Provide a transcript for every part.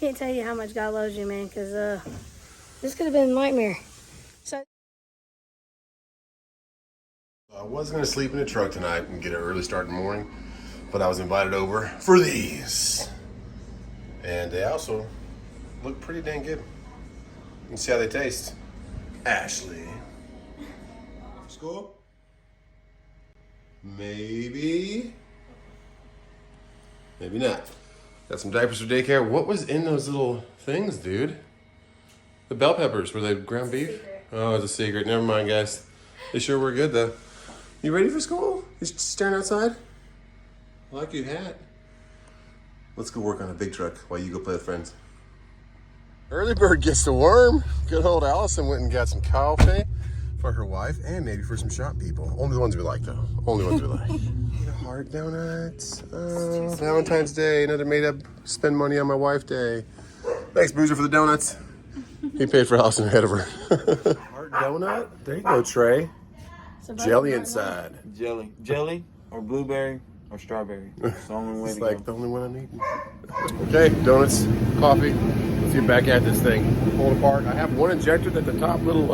can't tell you how much God loves you, man, because this could have been a nightmare. So I was going to sleep in the truck tonight and get an early start in the morning, but I was invited over for these. And they also look pretty dang good. You can see how they taste. Ashley. School? Maybe. Maybe not. Got some diapers for daycare. What was in those little things, dude? The bell peppers. Were they ground beef? Secret. Oh, it's a secret. Never mind, guys. They sure were good, though. You ready for school? You staring outside? I like your hat. Let's go work on a big truck while you go play with friends. Early bird gets the worm. Good old Allison went and got some coffee for her wife and maybe for some shop people. Only the ones we like, though. Only ones we like. Eat a hard donuts. Oh, Valentine's Day. Another made up spend money on my wife day. Thanks, Boozer, for the donuts. He paid for Allison ahead of her. Hard donut? There you go, Trey. Jelly inside. Jelly or blueberry or strawberry. It's the only way It's to like go. the only one I'm eating. Okay, donuts, coffee. Let's get back at this thing. Pull it apart. I have one injector that the top little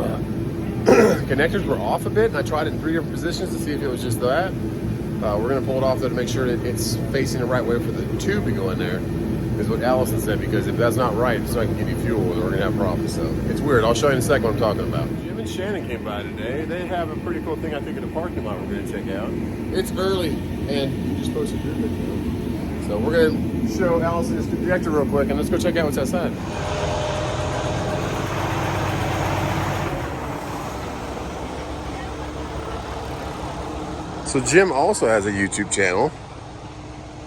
connectors were off a bit, and I tried it in 3 different positions to see if it was just that. We're gonna pull it off though to make sure that it's facing the right way for the tube to go in there, is what Allison said, because if that's not right, it's not gonna give you fuel, we're gonna have problems. So it's weird. I'll show you in a second what I'm talking about. Jim and Shannon came by today. They have a pretty cool thing, I think, in the parking lot we're gonna check out. It's early, and you just posted your video. So we're gonna show Allison this injector real quick, and let's go check out what's outside. So Jim also has a YouTube channel.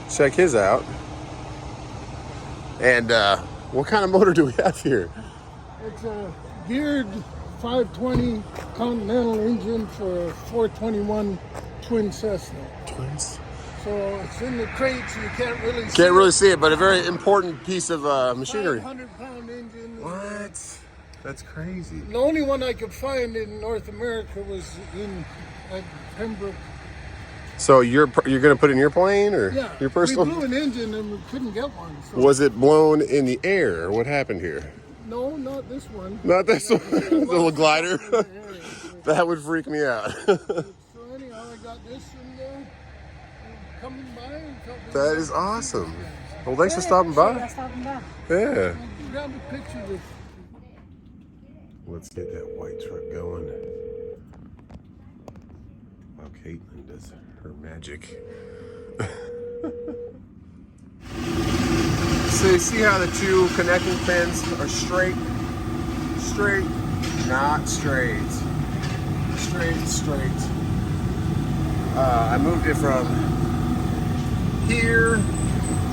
Check his out. And what kind of motor do we have here? It's a geared 520 Continental engine for a 421 twin Cessna. Twins. So it's in the crate, so you can't really see Can't really see it, but a very important piece of machinery. 500-pound engine. What? That's crazy. The only one I could find in North America was in Pembroke. So you're gonna put it in your plane or Yeah, your personal? we blew an engine and we couldn't get one. So. Was it blown in the air? Or what happened here? No, not this one. Not this one. The little glider. That would freak me out. So anyhow, I got this and coming by and felt That is awesome. Well, thanks for stopping by. Yeah. grab a picture with. Let's get that white truck going. While Caitlin does her magic. So you see how the 2 connecting pins are straight, not straight, straight. I moved it from here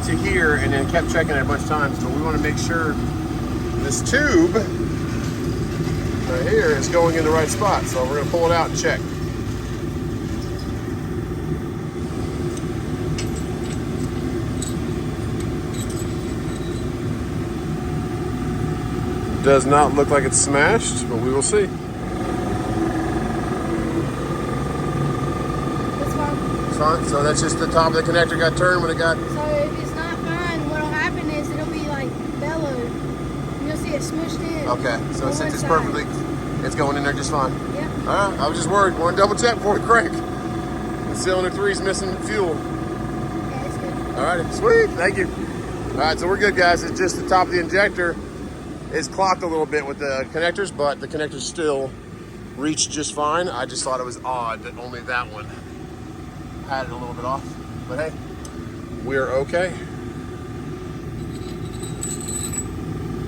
to here and then kept checking it a bunch of times, but we want to make sure this tube right here is going in the right spot. So we're going to pull it out and check. Does not look like it's smashed, but we will see. It's fine. It's fine. So that's just the top of the connector got turned when it got. So if it's not fine, what'll happen is it'll be like bellowed. You'll see it smushed in. Okay, so on since one it's side. perfectly, it's going in there just fine. Yeah. All right, I was just worried. Want to double check before we crank. The cylinder 3 is missing fuel. Yeah, it's good. All right, sweet, thank you. All right, so we're good, guys. It's just the top of the injector is clocked a little bit with the connectors, but the connectors still reach just fine. I just thought it was odd that only that one had it a little bit off. But hey, we're okay.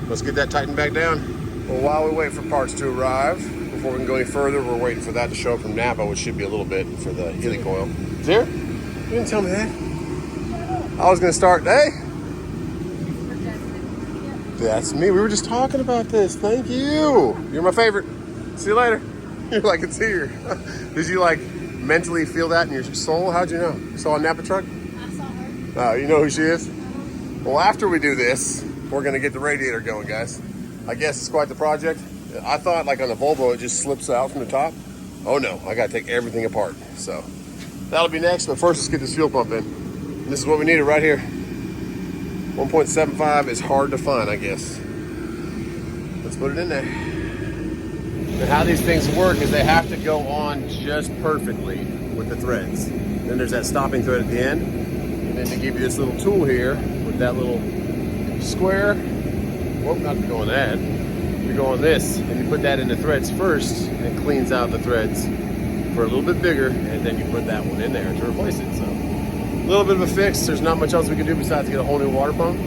Let's get that tightened back down. Well, while we wait for parts to arrive, before we can go any further, we're waiting for that to show up from Napa, which should be a little bit for the Helicoil. It's here? You didn't tell me that. I was gonna start, hey? That's me. We were just talking about this. Thank you. You're my favorite. See you later. You're like, it's here. Did you like mentally feel that in your soul? How'd you know? You saw a Napa truck? I saw her. Oh, you know who she is? Well, after we do this, we're gonna get the radiator going, guys. I guess it's quite the project. I thought like on the Volvo, it just slips out from the top. Oh no, I gotta take everything apart. So that'll be next, but first let's get this fuel pump in. This is what we needed right here. 1.75 is hard to find, I guess. Let's put it in there. And how these things work is they have to go on just perfectly with the threads. Then there's that stopping thread at the end. And then they give you this little tool here with that little square. Well, not to go on that. You go on this and you put that in the threads first and it cleans out the threads for a little bit bigger, and then you put that one in there to replace it. So a little bit of a fix. There's not much else we can do besides get a whole new water pump,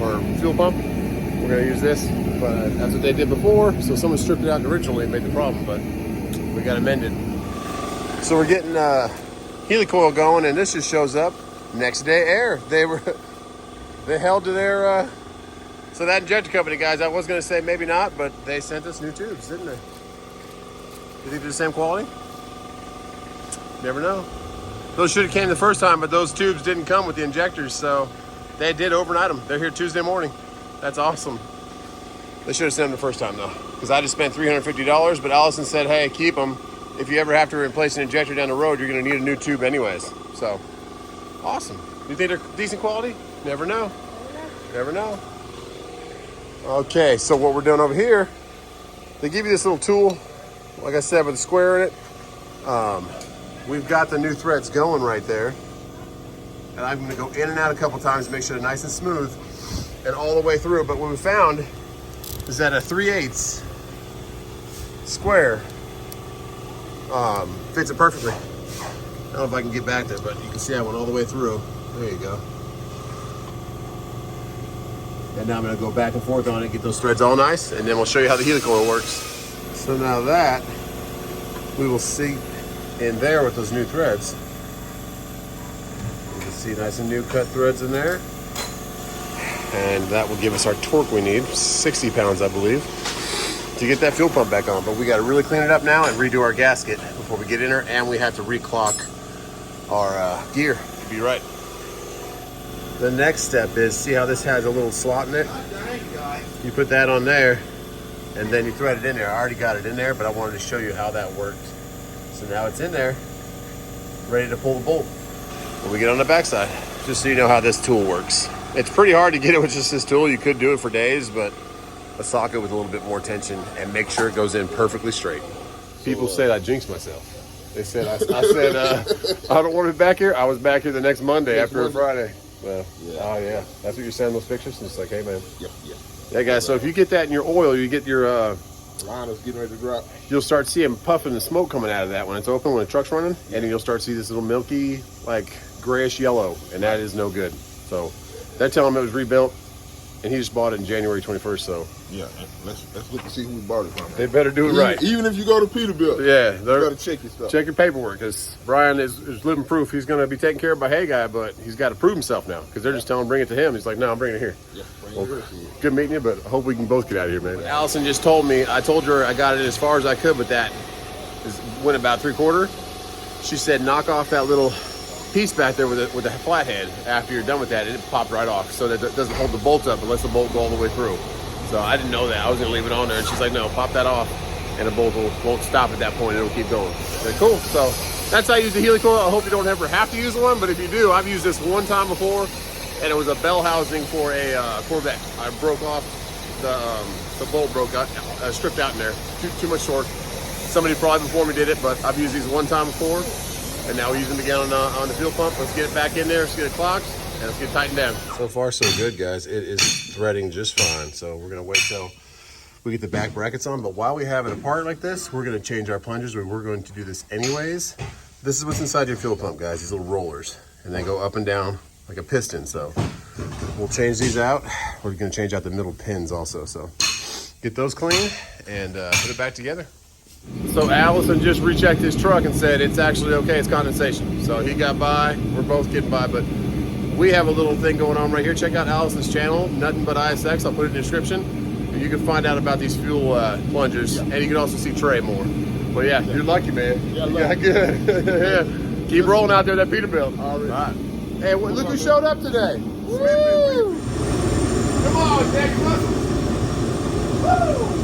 or fuel pump. We're gonna use this, but that's what they did before. So someone stripped it out originally and made the problem, but we got amended. So we're getting Helicoil going, and this just shows up next day air. They held to their, so that injector company, guys, I was gonna say maybe not, but they sent us new tubes, didn't they? You think they're the same quality? Never know. Those should have came the first time, but those tubes didn't come with the injectors, so they did overnight them. They're here Tuesday morning. That's awesome. They should have sent them the first time though, because I just spent $350, but Allison said, hey, keep them. If you ever have to replace an injector down the road, you're gonna need a new tube anyways. So, awesome. You think they're decent quality? Never know. Never know. Okay, so what we're doing over here, they give you this little tool, like I said, with a square in it. We've got the new threads going right there. And I'm gonna go in and out a couple times to make sure they're nice and smooth and all the way through. But what we found is that a 3/8 square fits it perfectly. I don't know if I can get back there, but you can see I went all the way through. There you go. And now I'm gonna go back and forth on it, get those threads all nice, and then we'll show you how the helicoil works. So now that we will see in there with those new threads. You can see nice and new cut threads in there. And that will give us our torque we need, 60 pounds, I believe, to get that fuel pump back on. But we got to really clean it up now and redo our gasket before we get in there, and we have to reclock our gear to be right. The next step is, see how this has a little slot in it? You put that on there, and then you thread it in there. I already got it in there, but I wanted to show you how that worked. So now it's in there, ready to pull the bolt when we get on the backside. Just so you know how this tool works. It's pretty hard to get it with just this tool. You could do it for days, but a socket with a little bit more tension and make sure it goes in perfectly straight. People said I jinxed myself. They said, I said, I don't want to be back here. I was back here the next Monday after a Friday. Well, yeah. Oh yeah, that's what you're sending those pictures? And it's like, hey man. Yep. Yeah guys, so if you get that in your oil, you get your, line is getting ready to drop. You'll start seeing puffing and smoke coming out of that when it's open, when the truck's running, and then you'll start to see this little milky, like grayish yellow, and that is no good. So they're telling him it was rebuilt, and he just bought it in January 21st. So yeah, let's look and see who we bought it from. They better do it right. Even if you go to Peterbilt, yeah, you gotta check your stuff. Check your paperwork, because Brian is living proof. He's going to be taken care of by Hey Guy, but he's got to prove himself now, because they're just telling him bring it to him. He's like, no, I'm bringing it here. Yeah, well, good meeting you, but I hope we can both get out of here, man. Allison just told me, I told her I got it as far as I could, but that went about 3/4. She said, knock off that little piece back there with a flathead after you're done with that, and it popped right off, so that it doesn't hold the bolt up, but lets the bolt go all the way through. So I didn't know that. I was gonna leave it on there, and she's like, no, pop that off, and the bolt won't stop at that point. It'll keep going. Okay, cool. So that's how I use the Helicoil. I hope you don't ever have to use one, but if you do, I've used this one time before, and it was a bell housing for a Corvette. I broke off the bolt, broke out, stripped out in there. Too much torque. Somebody probably before me did it, but I've used these one time before, and now we use them again on the fuel pump. Let's get it back in there. Let's get it clocked, and let's get it tightened down. So far, so good, guys. It is threading just fine. So we're gonna wait till we get the back brackets on. But while we have it apart like this, we're gonna change our plungers. We're going to do this anyways. This is what's inside your fuel pump, guys. These little rollers, and they go up and down like a piston. So we'll change these out. We're gonna change out the middle pins also. So get those clean and put it back together. So Allison just rechecked his truck and said it's actually okay, it's condensation. So he got by, we're both getting by, but we have a little thing going on right here. Check out Allison's channel, Nothing But ISX. I'll put it in the description. You can find out about these fuel plungers, and you can also see Trey more. But yeah, you're lucky, man. Yeah, good. Yeah. Keep rolling out there, that Peterbilt. All right. Hey, look who showed up today. Woo! Come on, Jack Russell. Woo!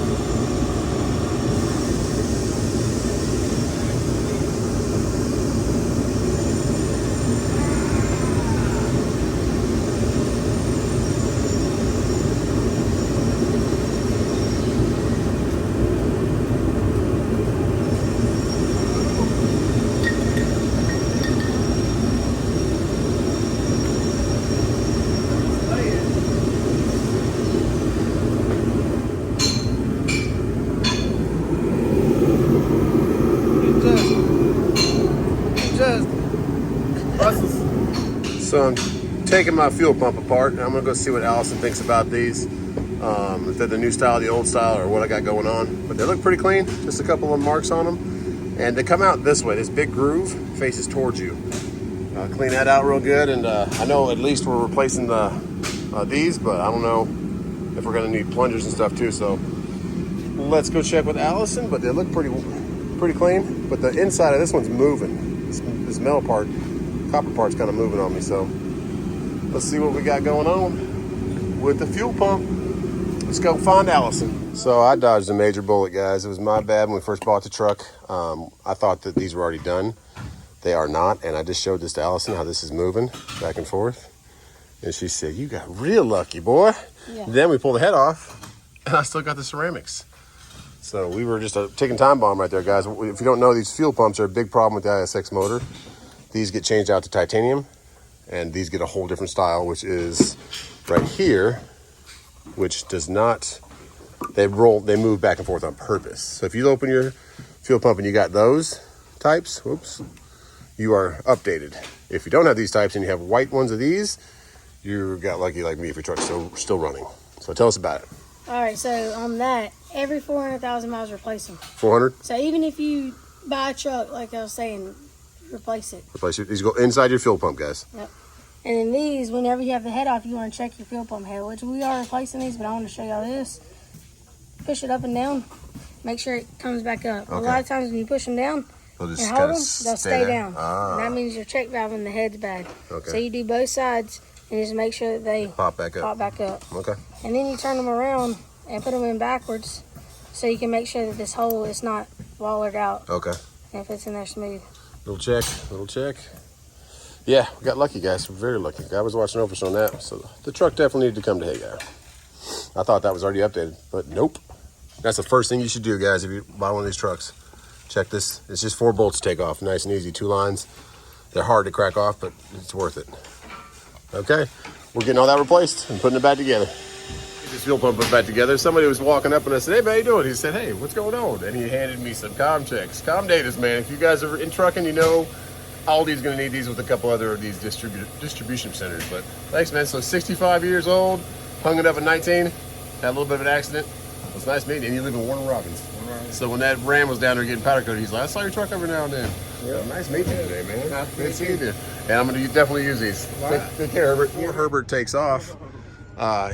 So I'm taking my fuel pump apart, and I'm gonna go see what Allison thinks about these. If they're the new style, the old style, or what I got going on. But they look pretty clean, just a couple of marks on them. And they come out this way, this big groove faces towards you. Clean that out real good, and I know at least we're replacing these, but I don't know if we're gonna need plungers and stuff too, so let's go check with Allison. But they look pretty clean, but the inside of this one's moving. This metal part, copper part's kind of moving on me, so let's see what we got going on with the fuel pump. Let's go find Allison. So I dodged a major bullet, guys. It was my bad when we first bought the truck. I thought that these were already done. They are not, and I just showed this to Allison, how this is moving back and forth. And she said, you got real lucky, boy. Yeah. Then we pulled the head off, and I still got the ceramics. So we were just a ticking time bomb right there, guys. If you don't know, these fuel pumps are a big problem with the ISX motor. These get changed out to titanium, and these get a whole different style, which is right here, which does not, they move back and forth on purpose. So if you open your fuel pump and you got those types, whoops, you are updated. If you don't have these types and you have white ones of these, you got lucky like me if your truck's still running. So tell us about it. All right, so on that, every 400,000 miles, replace them. 400? So even if you buy a truck, like I was saying, replace it. Replace it. These go inside your fuel pump, guys. Yep. And then these, whenever you have the head off, you want to check your fuel pump head, which we are replacing these, but I want to show y'all this. Push it up and down. Make sure it comes back up. Okay. A lot of times when you push them down and hold them, they'll stay down. Ah. And that means your check valve in the head's bad. Okay. So you do both sides and just make sure that they pop back up. Okay. And then you turn them around and put them in backwards so you can make sure that this hole is not wallered out. Okay. And it fits in there smooth. Little check. Yeah, we got lucky, guys. We're very lucky. I was watching over on that, so the truck definitely needed to come to Hagar. I thought that was already updated, but nope. That's the first thing you should do, guys, if you buy one of these trucks. Check this. It's just 4 bolts to take off. Nice and easy, 2 lines. They're hard to crack off, but it's worth it. Okay, we're getting all that replaced and putting it back together. Get this fuel pump put back together. Somebody was walking up and I said, hey, man, how you doing? He said, hey, what's going on? And he handed me some comm checks. Comm datas, man. If you guys are in trucking, you know Aldi's going to need these with a couple other of these distribution centers. But thanks, man. So 65 years old, hung it up at 19, had a little bit of an accident. It was nice meeting you. And you live in Warner Robins. So when that Ram was down there getting powder coated, he's like, I saw your truck every now and then. Yeah, nice meeting you today, man. Nice to see you. And I'm going to definitely use these. Take care, Herbert. Before Herbert takes off,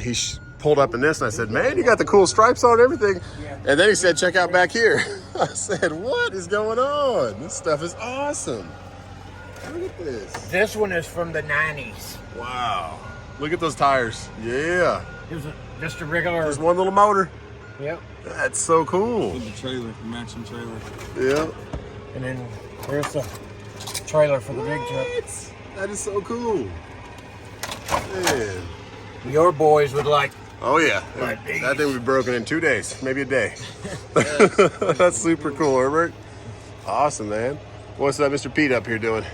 he pulled up in this, and I said, man, you got the cool stripes on and everything. And then he said, check out back here. I said, what is going on? This stuff is awesome. Look at this. This one is from the 90s. Wow. Look at those tires. Yeah. It was just a regular. Just one little motor. Yep. That's so cool. With the trailer, the matching trailer. Yeah. And then here's the trailer for the big truck. That is so cool. Man. Your boys would like. Oh yeah. Like these. That thing would be broken in 2 days, maybe a day. That's super cool, Herbert. Awesome, man. What's that Mr. Pete up here doing?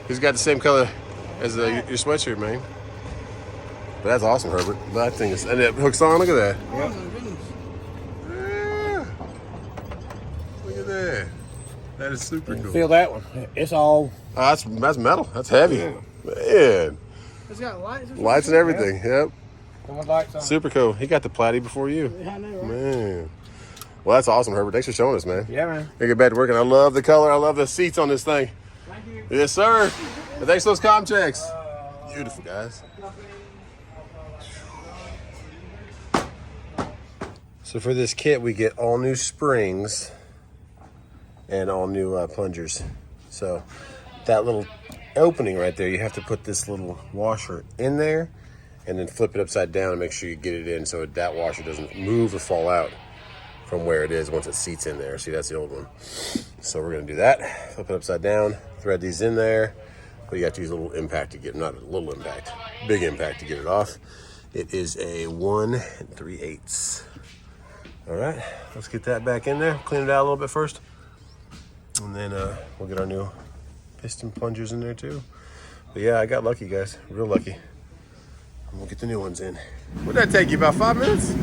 He's got the same color as your sweatshirt, man. But that's awesome, Herbert. That thing is, and it hooks on. Look at that. Yep. Yeah. Look at that. That is super cool. Feel that one. It's all. Oh, that's metal. That's heavy. Yeah. Man. It's got lights. Lights and everything. Yep. Come with lights on. Super cool. He got the platy before you. Yeah, I know, right? Man. Well, that's awesome, Herbert. Thanks for showing us, man. Yeah, man. I get back to work, and I love the color. I love the seats on this thing. Thank you. Yes, sir. And thanks for those comm checks. Beautiful, guys. So for this kit, we get all new springs and all new plungers. So that little opening right there, you have to put this little washer in there and then flip it upside down and make sure you get it in so that washer doesn't move or fall out from where it is once it seats in there. See, that's the old one. So we're gonna do that. Flip it upside down, thread these in there, but you have to use a little impact to get, not a little impact, big impact to get it off. It is a 1 3/8. All right, let's get that back in there. Clean it out a little bit first. And then we'll get our new piston plungers in there too. But yeah, I got lucky, guys, real lucky. And we'll get the new ones in. What'd that take you, about 5 minutes?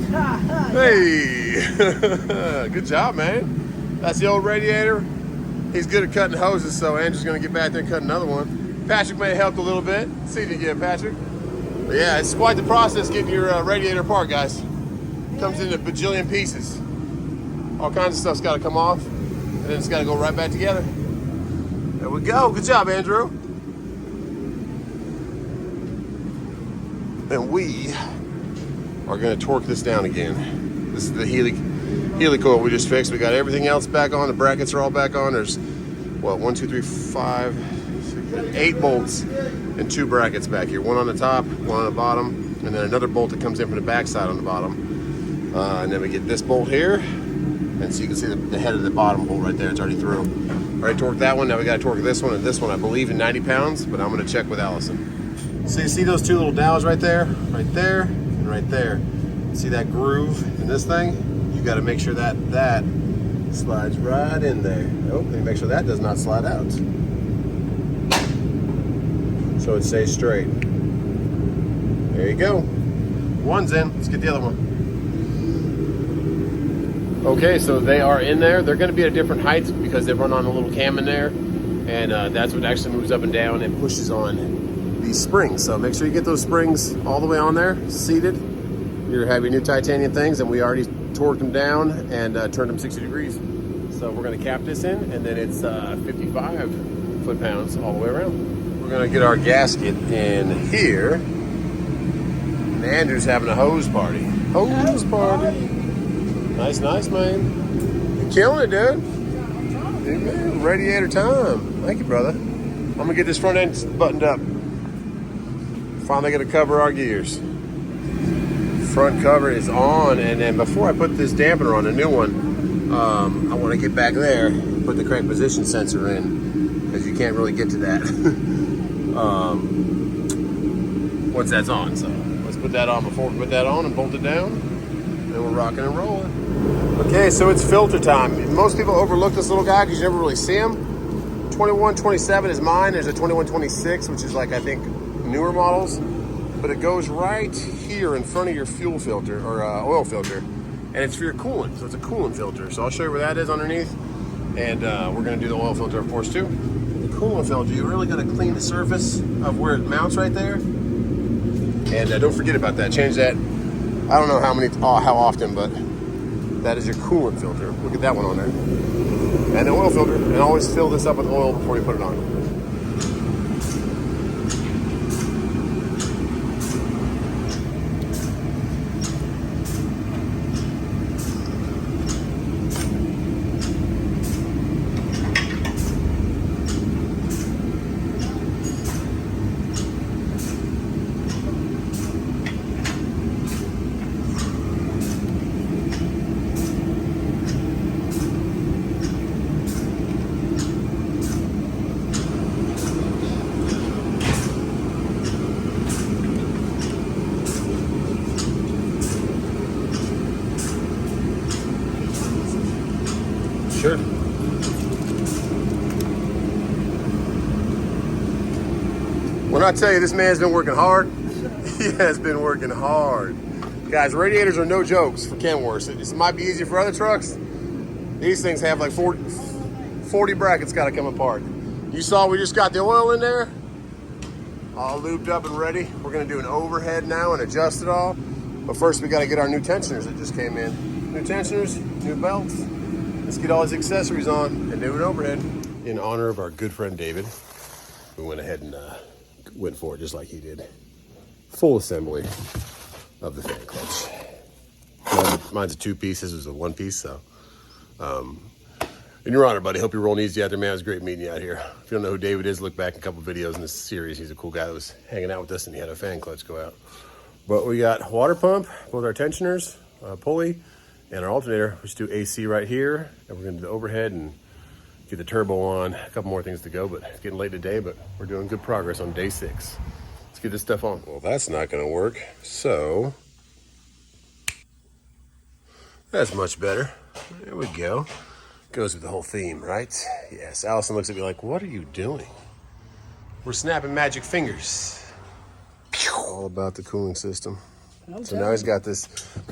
Hey, good job, man. That's the old Radiator. He's good at cutting hoses, so Andrew's gonna get back there and cut another one. Patrick may have helped a little bit. See if you get Patrick. But yeah, it's quite the process getting your radiator apart, guys. Comes in a bajillion pieces. All kinds of stuff's got to come off, and then it's got to go right back together. There we go. Good job, Andrew. And we are going to torque this down again. This is the helicoil we just fixed. We got everything else back on. The brackets are all back on. There's, what, 1, 2, 3, 5, 6, 8 bolts and 2 brackets back here. One on the top, one on the bottom, and then another bolt that comes in from the back side on the bottom. And then we get this bolt here. And so you can see the head of the bottom bolt right there. It's already through. Already torqued that one. Now we got to torque this one and this one, I believe, in 90 pounds. But I'm going to check with Allison. So you see those 2 little dowels right there, and right there. See that groove in this thing? You got to make sure that slides right in there. Oh, and make sure that does not slide out. So it stays straight. There you go. One's in. Let's get the other one. Okay, so they are in there. They're going to be at a different height because they run on a little cam in there, and that's what actually moves up and down and pushes on these springs. So make sure you get those springs all the way on there, seated. You have your new titanium things, and we already torqued them down and turned them 60 degrees. So we're going to cap this in, and then it's 55 foot-pounds all the way around. We're going to get our gasket in here, and Andrew's having a hose party. Hose party. Nice, man. You're killing it, dude. Amen. Radiator time. Thank you, brother. I'm going to get this front end buttoned up. Finally going to cover our gears. Front cover is on, and then before I put this dampener on, a new one, I want to get back there and put the correct position sensor in, because you can't really get to that once that's on. So let's put that on before we put that on and bolt it down, and we're rocking and rolling. Okay, so it's filter time. Most people overlook this little guy because you never really see him. 2127 is mine. There's a 2126, which is like, I think, newer models, but it goes right here in front of your fuel filter or oil filter, and it's for your coolant. So it's a coolant filter. So I'll show you where that is underneath, and we're going to do the oil filter, of course, too. The coolant filter, you really got to clean the surface of where it mounts right there, and don't forget about that. Change that. I don't know how often, but that is your coolant filter. We'll get that one on there, and the oil filter. And always fill this up with oil before you put it on. Sure. When I tell you this man's been working hard, he has been working hard. Guys, radiators are no jokes for Kenworth. It might be easy for other trucks. These things have like 40 brackets got to come apart. You saw we just got the oil in there, all lubed up and ready. We're gonna do an overhead now and adjust it all. But first we gotta get our new tensioners that just came in. New tensioners, new belts. Let's get all his accessories on and do an overhead. In honor of our good friend David, we went ahead and went for it just like he did. Full assembly of the fan clutch. Mine's a 2 piece, this was a 1 piece, so. In your honor, buddy, hope you're rolling easy out there, man. It was great meeting you out here. If you don't know who David is, look back a couple videos in this series. He's a cool guy that was hanging out with us and he had a fan clutch go out. But we got water pump, both our tensioners, pulley, and our alternator. We just do AC right here, and we're gonna do the overhead and get the turbo on. A couple more things to go, but it's getting late today, but we're doing good progress on day 6. Let's get this stuff on. Well, that's not gonna work, so that's much better. There we go. Goes with the whole theme, right? Yes, Allison looks at me like, what are you doing? We're snapping magic fingers. All about the cooling system. So now he's got this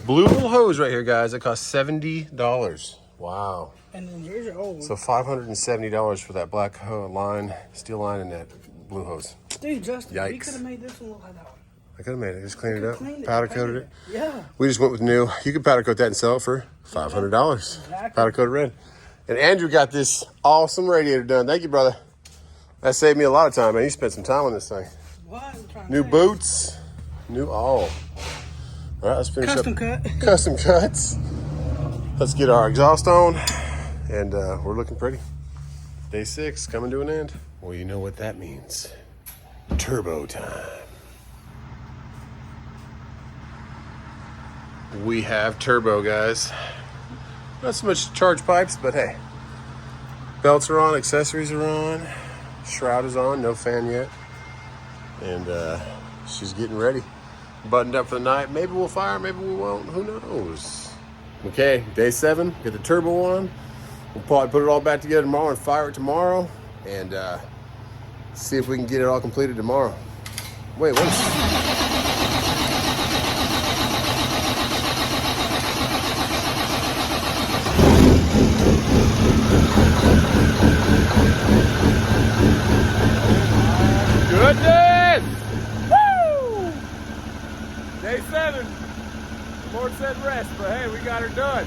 blue little hose right here, guys. It costs $70. Wow. And then yours are old. So $570 for that black line, steel line, and that blue hose. Dude, Justin, we Yikes. could have made this one look like that one. I could have made it. Just cleaned it up. Cleaned it, Powder painted coated it. Yeah. We just went with new. You could powder coat that and sell it for $500. Exactly. Powder coated red. And Andrew got this awesome radiator done. Thank you, brother. That saved me a lot of time, man. You spent some time on this thing. What? I'm trying to New say. boots. New all. All right, let's finish Custom up. cut. Custom cuts. Let's get our exhaust on. And we're looking pretty. Day 6 coming to an end. Well, you know what that means. Turbo time. We have turbo, guys. Not so much charge pipes, but hey. Belts are on, accessories are on. Shroud is on, no fan yet. And she's getting ready. Buttoned up for the night. Maybe we'll fire, maybe we won't. Who knows? Okay, day 7, get the turbo on. We'll probably put it all back together tomorrow and fire it tomorrow. And see if we can get it all completed tomorrow. Wait, what? Goodness! Woo! Day 7. Lord said rest, but hey, we got her done.